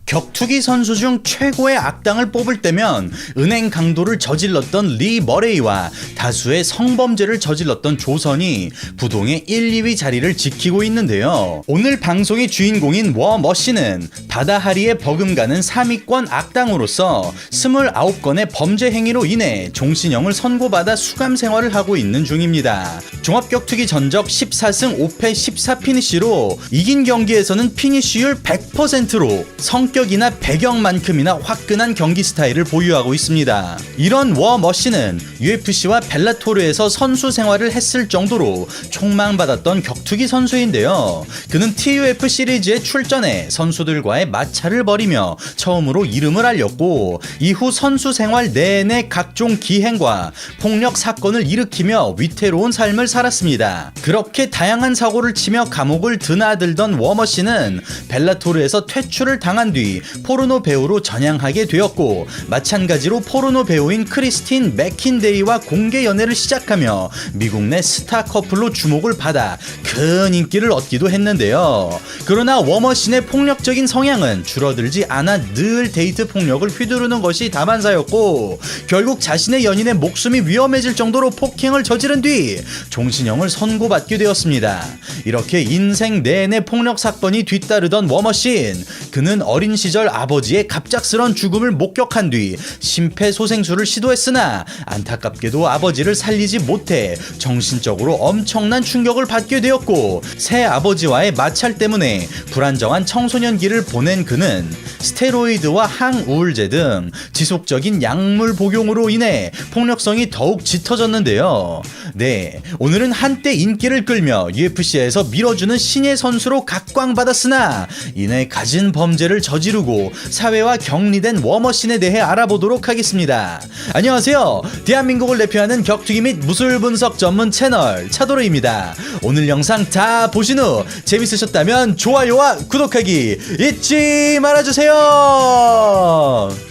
격투기 선수 중 최고의 악당을 뽑을 때면 은행 강도를 저질렀던 리 머레이와 다수의 성범죄를 저질렀던 조선이 부동의 1, 2위 자리를 지키고 있는데요. 오늘 방송의 주인공인 워머신은 바다하리에 버금가는 3위권 악당으로서 29건의 범죄 행위로 인해 종신형을 선고받아 수감 생활을 하고 있는 중입니다. 종합격투기 전적 14승 5패 14피니쉬로 이긴 경기에서는 피니쉬율 100%로 성격이나 배경만큼이나 화끈한 경기 스타일을 보유하고 있습니다. 이런 워머신은 UFC와 벨라토르에서 선수 생활을 했을 정도로 촉망받았던 격투기 선수인데요. 그는 TUF 시리즈에 출전해 선수들과의 마찰을 벌이며 처음으로 이름을 알렸고, 이후 선수 생활 내내 각종 기행과 폭력 사건을 일으키며 위태로운 삶을 살았습니다. 그렇게 다양한 사고를 치며 감옥을 드나들던 워머신은 벨라토르에서 퇴출을 당한 뒤 포르노 배우로 전향하게 되었고, 마찬가지로 포르노 배우인 크리스틴 맥킨데이와 공개 연애를 시작하며 미국 내 스타 커플로 주목을 받아 큰 인기를 얻기도 했는데요. 그러나 워머신의 폭력적인 성향은 줄어들지 않아 늘 데이트 폭력을 휘두르는 것이 다반사였고, 결국 자신의 연인의 목숨이 위험해질 정도로 폭행을 저지른 뒤 종신형을 선고받게 되었습니다. 이렇게 인생 내내 폭력 사건이 뒤따르던 워머신, 그는 어린 시절 아버지의 갑작스런 죽음을 목격한 뒤 심폐소생술을 시도했으나 안타깝게도 아버지를 살리지 못해 정신적으로 엄청난 충격을 받게 되었고, 새 아버지와의 마찰 때문에 불안정한 청소년기를 보낸 그는 스테로이드와 항우울제 등 지속적인 약물 복용으로 인해 폭력성이 더욱 짙어졌는데요. 네, 오늘은 한때 인기를 끌며 UFC에서 밀어주는 신예 선수로 각광받았으나 이내 갖은 범죄를 저지르고 사회와 격리된 워머신에 대해 알아보도록 하겠습니다. 안녕하세요. 대한민국을 대표하는 격투기 및 무술 분석 전문 채널 차도르입니다. 오늘 영상 다 보신 후 재밌으셨다면 좋아요와 구독하기 잊지 말아주세요.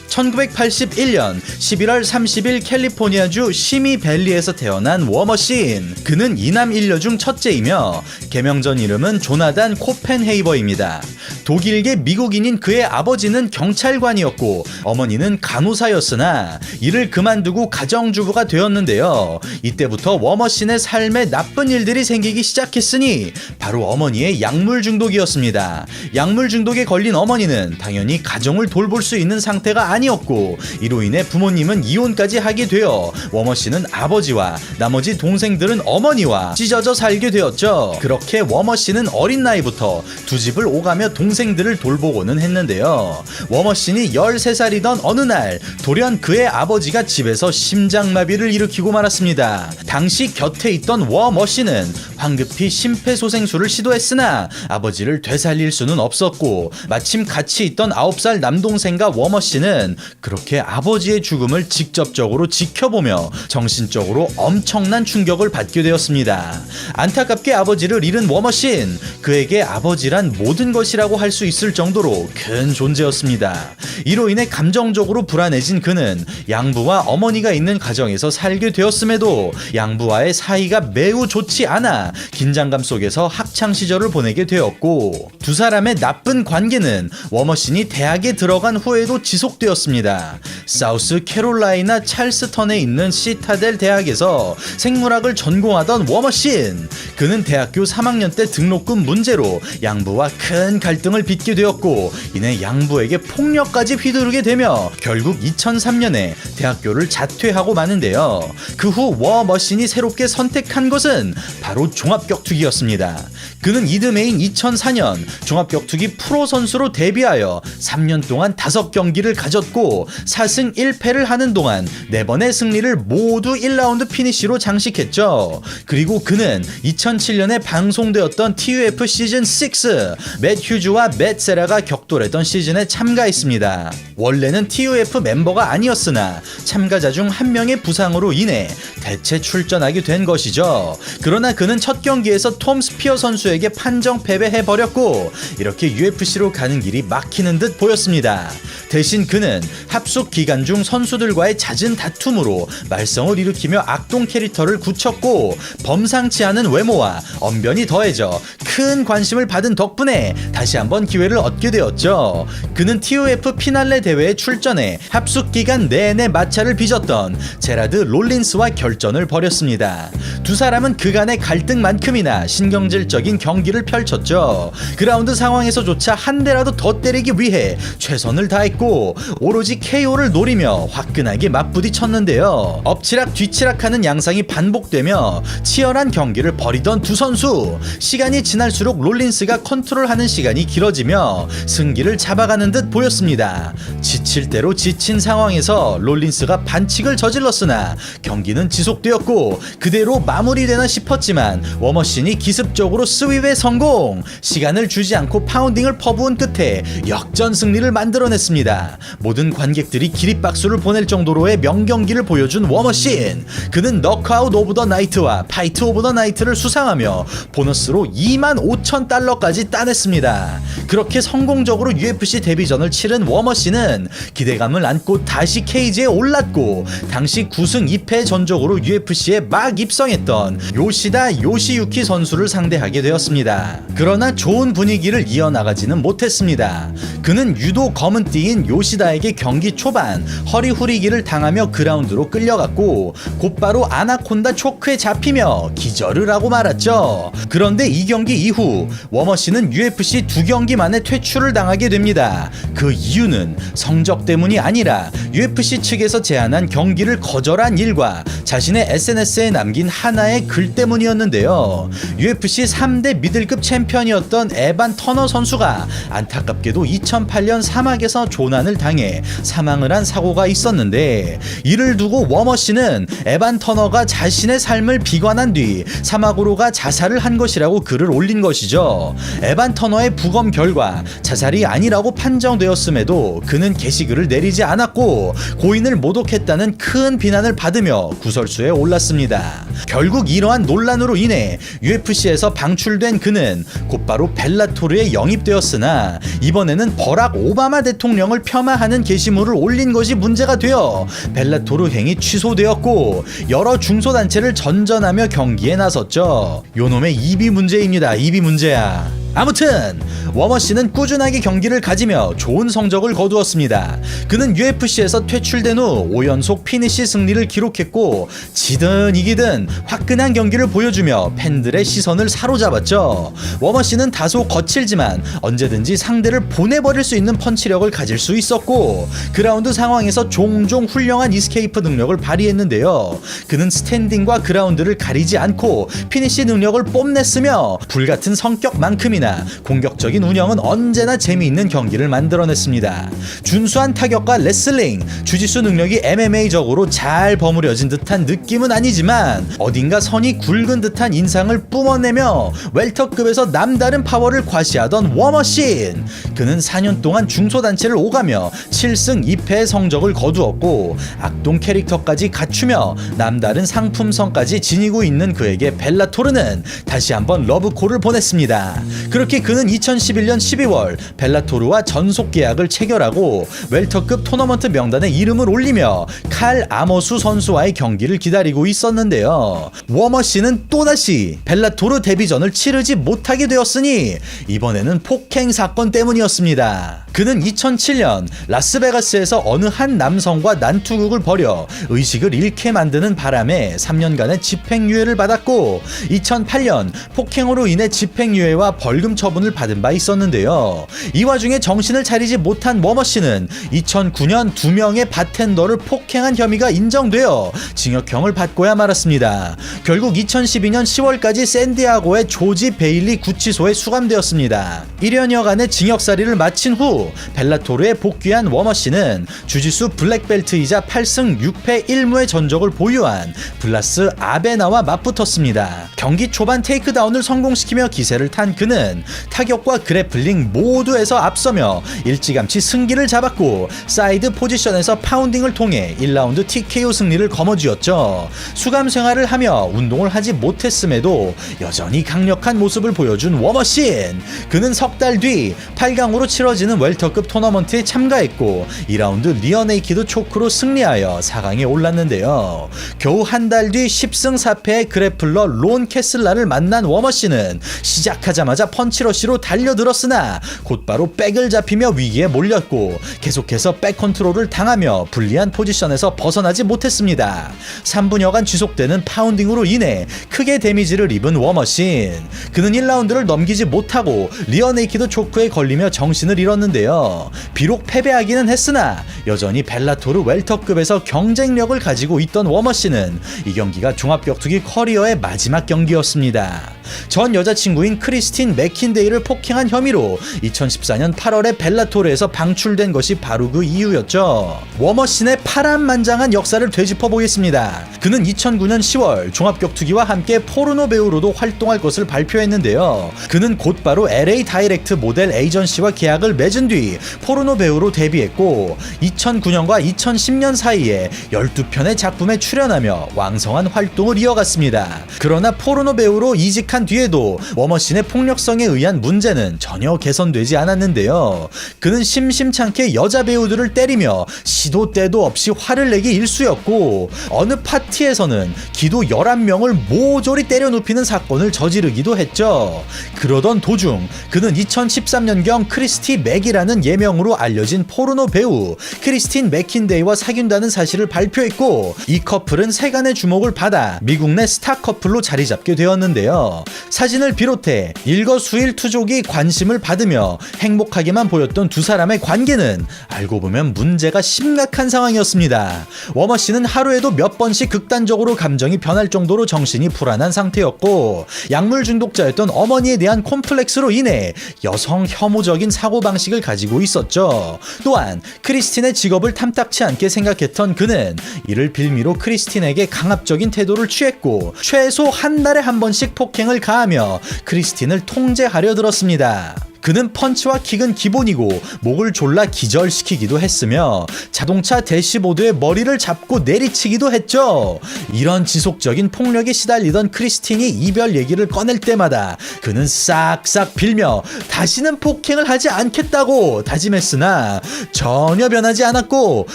1981년 11월 30일 캘리포니아주 시미밸리에서 태어난 워머신. 그는 이남 일녀 중 첫째이며 개명전 이름은 조나단 코펜헤이버입니다. 독일계 미국인인 그의 아버지는 경찰관이었고 어머니는 간호사였으나 이를 그만두고 가정주부가 되었는데요. 이때부터 워머신의 삶에 나쁜 일들이 생기기 시작했으니 바로 어머니의 약물 중독이었습니다. 약물 중독에 걸린 어머니는 당연히 가정을 돌볼 수 있는 상태가 아니었고, 이로 인해 부모님은 이혼까지 하게 되어 워머신은 아버지와 나머지 동생들은 어머니와 찢어져 살게 되었죠. 그렇게 워머신은 어린 나이부터 두 집을 오가며 동생들을 돌보고는 했는데요. 워머신이 13살이던 어느 날 돌연 그의 아버지가 집에서 심장마비를 일으키고 말았습니다. 당시 곁에 있던 워머신은 황급히 심폐소생술을 시도했으나 아버지를 되살릴 수는 없었고, 마침 같이 있던 9살 남동생과 워머신은 그렇게 아버지의 죽음을 직접적으로 지켜보며 정신적으로 엄청난 충격을 받게 되었습니다. 안타깝게 아버지를 잃은 워머신, 그에게 아버지란 모든 것이라고 할 수 있을 정도로 큰 존재였습니다. 이로 인해 감정적으로 불안해진 그는 양부와 어머니가 있는 가정에서 살게 되었음에도 양부와의 사이가 매우 좋지 않아 긴장감 속에서 학창시절을 보내게 되었고, 두 사람의 나쁜 관계는 워머신이 대학에 들어간 후에도 지속되었습니다. 사우스 캐롤라이나 찰스턴에 있는 시타델 대학에서 생물학을 전공하던 워머신, 그는 대학교 3학년 때 등록금 문제로 양부와 큰 갈등을 빚게 되었고, 이내 양부에게 폭력까지 휘두르게 되며 결국 2003년에 대학교를 자퇴하고 마는데요. 그 후 워머신이 새롭게 선택한 것은 바로 종합격투기였습니다. 그는 이듬해인 2004년 종합격투기 프로 선수로 데뷔하여 3년 동안 5경기를 가졌고 4승 1패를 하는 동안 4번의 승리를 모두 1라운드 피니쉬로 장식했죠. 그리고 그는 2007년에 방송되었던 TUF 시즌 6 맷 휴즈와 맷 세라가 격돌했던 시즌에 참가했습니다. 원래는 TUF 멤버가 아니었으나 참가자 중 한 명의 부상으로 인해 대체 출전하게 된 것이죠. 그러나 그는 첫 경기에서 톰 스피어 선수의 선수에게 판정 패배해버렸고 이렇게 UFC로 가는 길이 막히는 듯 보였습니다. 대신 그는 합숙 기간 중 선수들과의 잦은 다툼으로 말썽을 일으키며 악동 캐릭터를 굳혔고 범상치 않은 외모와 언변이 더해져 큰 관심을 받은 덕분에 다시 한번 기회를 얻게 되었죠. 그는 TUF 피날레 대회에 출전해 합숙 기간 내내 마찰을 빚었던 제라드 롤린스와 결전을 벌였습니다. 두 사람은 그간의 갈등만큼이나 신경질적인 경기를 펼쳤죠. 그라운드 상황에서조차 한 대라도 더 때리기 위해 최선을 다했고 오로지 KO를 노리며 화끈하게 맞부딪혔는데요. 엎치락 뒤치락하는 양상이 반복되며 치열한 경기를 벌이던 두 선수. 시간이 지날수록 롤린스가 컨트롤하는 시간이 길어지며 승기를 잡아가는 듯 보였습니다. 지칠 대로 지친 상황에서 롤린스가 반칙을 저질렀으나 경기는 지속되었고 그대로 마무리되나 싶었지만 워머신이 기습적으로 스윕에 성공. 시간을 주지 않고 파운딩을 퍼부은 끝에 역전 승리를 만들어냈습니다. 모든 관객들이 기립박수를 보낼 정도로의 명경기를 보여준 워머신. 그는 너크아웃 오브 더 나이트와 파이트 오브 더 나이트를 수상하며 보너스로 25,000달러까지 따냈습니다. 그렇게 성공적으로 UFC 데뷔전을 치른 워머신은 기대감을 안고 다시 케이지에 올랐고 당시 9승 2패 전적으로 UFC에 막 입성했던 요시다 요시유키 선수를 상대하게 되었습니다. 그러나 좋은 분위기를 이어나가지는 못했습니다. 그는 유도 검은띠인 요시다에게 경기 초반 허리 후리기를 당하며 그라운드로 끌려갔고 곧바로 아나콘다 초크에 잡히며 기절을 하고 말았죠. 그런데 이 경기 이후 워머신은 UFC 2경기 만에 퇴출을 당하게 됩니다. 그 이유는 성적 때문이 아니라 UFC 측에서 제안한 경기를 거절한 일과 자신의 SNS에 남긴 하나의 글 때문이었는데요. UFC 3대 미들급 챔피언이었던 에반 터너 선수가 안타깝게도 2008년 사막에서 조난을 당해 사망을 한 사고가 있었는데 이를 두고 워머신은 에반 터너가 자신의 삶을 비관한 뒤 사막으로 가 자살을 한 것이라고 글을 올린 것이죠. 에반 터너의 부검 결과 자살이 아니라고 판정되었음에도 그는 게시글을 내리지 않았고 고인을 모독했다는 큰 비난을 받으며 구설수에 올랐습니다. 결국 이러한 논란으로 인해 UFC에서 방출된 그는 곧바로 벨라토르에 영입되었으나 이번에는 버락 오바마 대통령을 폄하하는 게시물을 올린 것이 문제가 되어 벨라토르 행이 취소되었고 여러 중소단체를 전전하며 경기에 나섰죠. 요놈의 입이 문제입니다. 입이 문제야. 아무튼 워머신은 꾸준하게 경기를 가지며 좋은 성적을 거두었습니다. 그는 UFC에서 퇴출된 후 5연속 피니시 승리를 기록했고 지든 이기든 화끈한 경기를 보여주며 팬들의 시선을 사로잡았죠. 워머신은 다소 거칠지만 언제든지 상대를 보내버릴 수 있는 펀치력을 가질 수 있었고 그라운드 상황에서 종종 훌륭한 이스케이프 능력을 발휘했는데요. 그는 스탠딩과 그라운드를 가리지 않고 피니시 능력을 뽐냈으며 불같은 성격만큼이나 공격적인 운영은 언제나 재미있는 경기를 만들어냈습니다. 준수한 타격과 레슬링, 주짓수 능력이 MMA적으로 잘 버무려진 듯한 느낌은 아니지만 어딘가 선이 굵은 듯한 인상을 뿜어내며 웰터급에서 남다른 파워를 과시하던 워머신. 그는 4년 동안 중소단체를 오가며 7승 2패의 성적을 거두었고 악동 캐릭터까지 갖추며 남다른 상품성까지 지니고 있는 그에게 벨라토르는 다시 한번 러브콜을 보냈습니다. 그렇게 그는 2011년 12월 벨라토르와 전속 계약을 체결하고 웰터급 토너먼트 명단에 이름을 올리며 칼 아머수 선수와의 경기를 기다리고 있었는데요. 워머신은 또다시 벨라토르 데뷔전을 치르지 못하게 되었으니 이번에는 폭행 사건 때문이었습니다. 그는 2007년 라스베가스에서 어느 한 남성과 난투극을 벌여 의식을 잃게 만드는 바람에 3년간의 집행유예를 받았고 2008년 폭행으로 인해 집행유예와 벌금 처분을 받은 바 있었는데요. 이 와중에 정신을 차리지 못한 워머신은 2009년 2명의 바텐더를 폭행한 혐의가 인정되어 징역형을 받고야 말았습니다. 결국 2012년 10월까지 샌디아고의 조지 베일리 구치소에 수감되었습니다. 1년여간의 징역살이를 마친 후 벨라토르에 복귀한 워머신은 주짓수 블랙벨트이자 8승 6패 1무의 전적을 보유한 블라스 아베나와 맞붙었습니다. 경기 초반 테이크다운을 성공시키며 기세를 탄 그는 워머신은 타격과 그래플링 모두에서 앞서며 일찌감치 승기를 잡았고 사이드 포지션에서 파운딩을 통해 1라운드 TKO 승리를 거머쥐었죠. 수감 생활을 하며 운동을 하지 못했음에도 여전히 강력한 모습을 보여준 워머신. 그는 석 달 뒤 8강으로 치러지는 웰터급 토너먼트에 참가했고 2라운드 리어네이키드 초크로 승리하여 4강에 올랐는데요. 겨우 한 달 뒤 10승 4패의 그래플러 론 캐슬라를 만난 워머신은 시작하자마자 펀치러시로 달려들었으나 곧바로 백을 잡히며 위기에 몰렸고 계속해서 백 컨트롤을 당하며 불리한 포지션에서 벗어나지 못했습니다. 3분여간 지속되는 파운딩으로 인해 크게 데미지를 입은 워머신. 그는 1라운드를 넘기지 못하고 리어네이키드 초크에 걸리며 정신을 잃었는데요. 비록 패배하기는 했으나 여전히 벨라토르 웰터급에서 경쟁력을 가지고 있던 워머신은 이 경기가 종합격투기 커리어의 마지막 경기였습니다. 전 여자친구인 크리스틴 맥킨데이를 폭행한 혐의로 2014년 8월에 벨라토르에서 방출된 것이 바로 그 이유였죠. 워머신의 파란만장한 역사를 되짚어 보겠습니다. 그는 2009년 10월 종합격투기와 함께 포르노 배우로도 활동할 것을 발표했는데요. 그는 곧바로 LA 다이렉트 모델 에이전시와 계약을 맺은 뒤 포르노 배우로 데뷔했고 2009년과 2010년 사이에 12편의 작품에 출연하며 왕성한 활동을 이어갔습니다. 그러나 포르노 배우로 이직한 뒤에도 워머신의 폭력성에 의한 문제는 전혀 개선되지 않았는데요. 그는 심심찮게 여자 배우들을 때리며 시도 때도 없이 화를 내기 일쑤였고 어느 파티에서는 기도 11명을 모조리 때려 눕히는 사건을 저지르기도 했죠. 그러던 도중 그는 2013년경 크리스티 맥이라는 예명으로 알려진 포르노 배우 크리스틴 맥킨데이와 사귄다는 사실을 발표했고 이 커플은 세간의 주목을 받아 미국 내 스타 커플로 자리 잡게 되었는데요. 사진을 비롯해 일거수일투족이 관심을 받으며 행복하게만 보였던 두 사람의 관계는 알고 보면 문제가 심각한 상황이었습니다. 워머신은 하루에도 몇 번씩 극단적으로 감정이 변할 정도로 정신이 불안한 상태였고 약물 중독자였던 어머니에 대한 콤플렉스로 인해 여성 혐오적인 사고방식을 가지고 있었죠. 또한 크리스틴의 직업을 탐탁치 않게 생각했던 그는 이를 빌미로 크리스틴에게 강압적인 태도를 취했고 최소 한 달에 한 번씩 폭행을 가하며 크리스틴을 통제하려 들었습니다. 그는 펀치와 킥은 기본이고 목을 졸라 기절시키기도 했으며 자동차 대시보드에 머리를 잡고 내리치기도 했죠. 이런 지속적인 폭력에 시달리던 크리스틴이 이별 얘기를 꺼낼 때마다 그는 싹싹 빌며 다시는 폭행을 하지 않겠다고 다짐했으나 전혀 변하지 않았고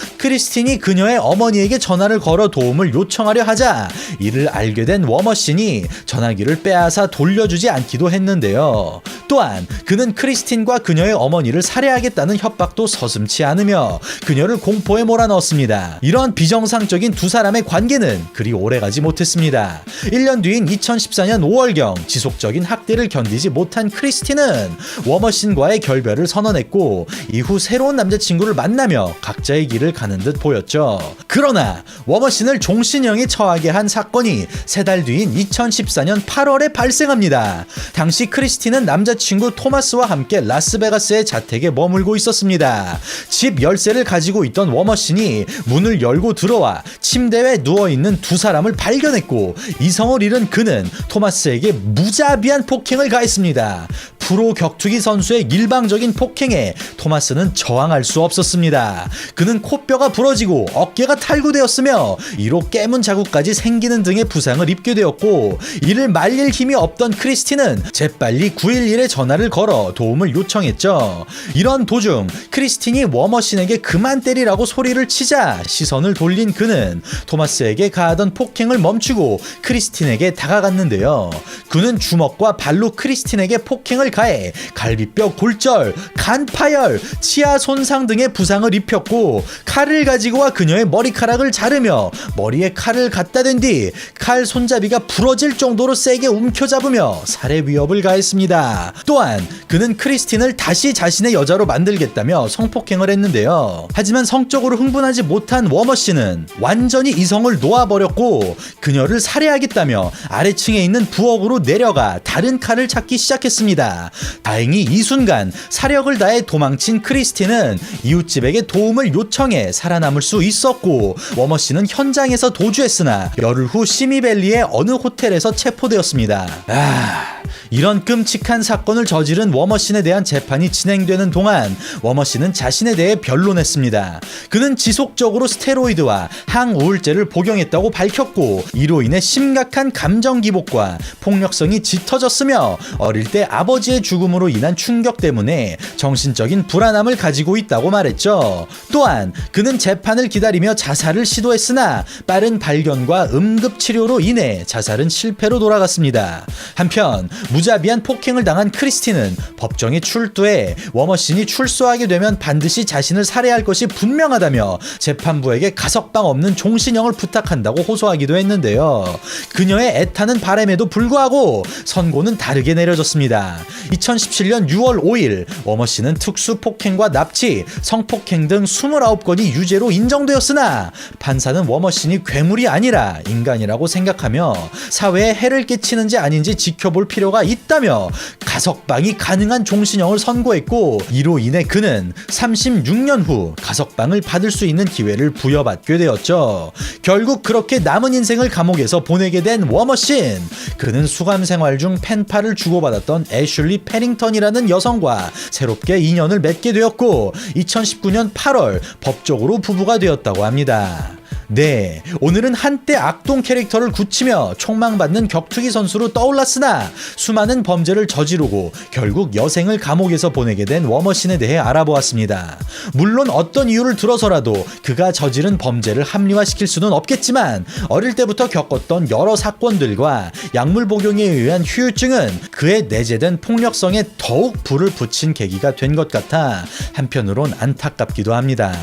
크리스틴이 그녀의 어머니에게 전화를 걸어 도움을 요청하려 하자 이를 알게 된 워머신이 전화기를 빼앗아 돌려주지 않기도 했는데요. 또한 그는 크리스틴과 그녀의 어머니를 살해하겠다는 협박도 서슴지 않으며 그녀를 공포에 몰아넣었습니다. 이런 비정상적인 두 사람의 관계는 그리 오래가지 못했습니다. 1년 뒤인 2014년 5월경 지속적인 학대를 견디지 못한 크리스틴은 워머신과의 결별을 선언했고 이후 새로운 남자친구를 만나며 각자의 길을 가는 듯 보였죠. 그러나 워머신을 종신형에 처하게 한 사건이 3달 뒤인 2014년 8월에 발생합니다. 당시 크리스틴은 남자친구 토마스와 함께 라스베가스의 자택에 머물고 있었습니다. 집 열쇠를 가지고 있던 워머신이 문을 열고 들어와 침대에 누워있는 두 사람을 발견했고 이성을 잃은 그는 토마스에게 무자비한 폭행을 가했습니다. 프로 격투기 선수의 일방적인 폭행에 토마스는 저항할 수 없었습니다. 그는 코뼈가 부러지고 어깨가 탈구되었으며 이로 깨문 자국까지 생기는 등의 부상을 입게 되었고 이를 말릴 힘이 없던 크리스틴은 재빨리 911에 전화를 걸어 도움을 요청했죠. 이런 도중 크리스틴이 워머신에게 그만 때리라고 소리를 치자 시선을 돌린 그는 토마스에게 가하던 폭행을 멈추고 크리스틴에게 다가갔는데요. 그는 주먹과 발로 크리스틴에게 폭행을 가해 갈비뼈 골절, 간 파열, 치아 손상 등의 부상을 입혔고 칼을 가지고 와 그녀의 머리카락을 자르며 머리에 칼을 갖다 댄 뒤 칼 손잡이가 부러질 정도로 세게 움켜잡으며 살해 위협을 가했습니다. 또한 그는 크리스틴을 다시 자신의 여자로 만들겠다며 성폭행을 했는데요. 하지만 성적으로 흥분하지 못한 워머신은 완전히 이성을 놓아버렸고 그녀를 살해하겠다며 아래층에 있는 부엌으로 내려가 다른 칼을 찾기 시작했습니다. 다행히 이 순간 사력을 다해 도망친 크리스틴은 이웃집에게 도움을 요청해 살아남을 수 있었고 워머신은 현장에서 도주했으나 열흘 후 시미밸리의 어느 호텔에서 체포되었습니다. 이런 끔찍한 사건을 저지른 워머신에 대한 재판이 진행되는 동안 워머신은 자신에 대해 변론했습니다. 그는 지속적으로 스테로이드와 항우울제를 복용했다고 밝혔고 이로 인해 심각한 감정 기복과 폭력성이 짙어졌으며 어릴 때 아버지의 죽음으로 인한 충격 때문에 정신적인 불안함을 가지고 있다고 말했죠. 또한 그는 재판을 기다리며 자살을 시도했으나 빠른 발견과 응급치료로 인해 자살은 실패로 돌아갔습니다. 한편 무자비한 폭행을 당한 크리스티는 법정에 출두해 워머신이 출소하게 되면 반드시 자신을 살해할 것이 분명하다며 재판부에게 가석방 없는 종신형을 부탁한다고 호소하기도 했는데요. 그녀의 애타는 바람에도 불구하고 선고는 다르게 내려졌습니다. 2017년 6월 5일 워머신은 특수폭행과 납치, 성폭행 등 29건이 유죄로 인정되었으나 판사는 워머신이 괴물이 아니라 인간이라고 생각하며 사회에 해를 끼치는지 아닌지 지켜볼 필요가 있다며 가석방이 가능한 종신형을 선고했고 이로 인해 그는 36년 후 가석방을 받을 수 있는 기회를 부여받게 되었죠. 결국 그렇게 남은 인생을 감옥에서 보내게 된 워머신. 그는 수감 생활 중 펜팔을 주고받았던 애슐리 패링턴이라는 여성과 새롭게 인연을 맺게 되었고 2019년 8월 법적으로 부부가 되었다고 합니다. 네, 오늘은 한때 악동 캐릭터를 굳히며 촉망받는 격투기 선수로 떠올랐으나 수많은 범죄를 저지르고 결국 여생을 감옥에서 보내게 된 워머신에 대해 알아보았습니다. 물론 어떤 이유를 들어서라도 그가 저지른 범죄를 합리화시킬 수는 없겠지만 어릴 때부터 겪었던 여러 사건들과 약물 복용에 의한 후유증은 그의 내재된 폭력성에 더욱 불을 붙인 계기가 된 것 같아 한편으론 안타깝기도 합니다.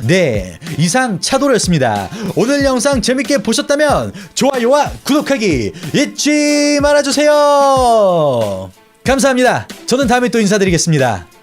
네, 이상 차도로였습니다. 오늘 영상 재밌게 보셨다면 좋아요와 구독하기 잊지 말아주세요. 감사합니다. 저는 다음에 또 인사드리겠습니다.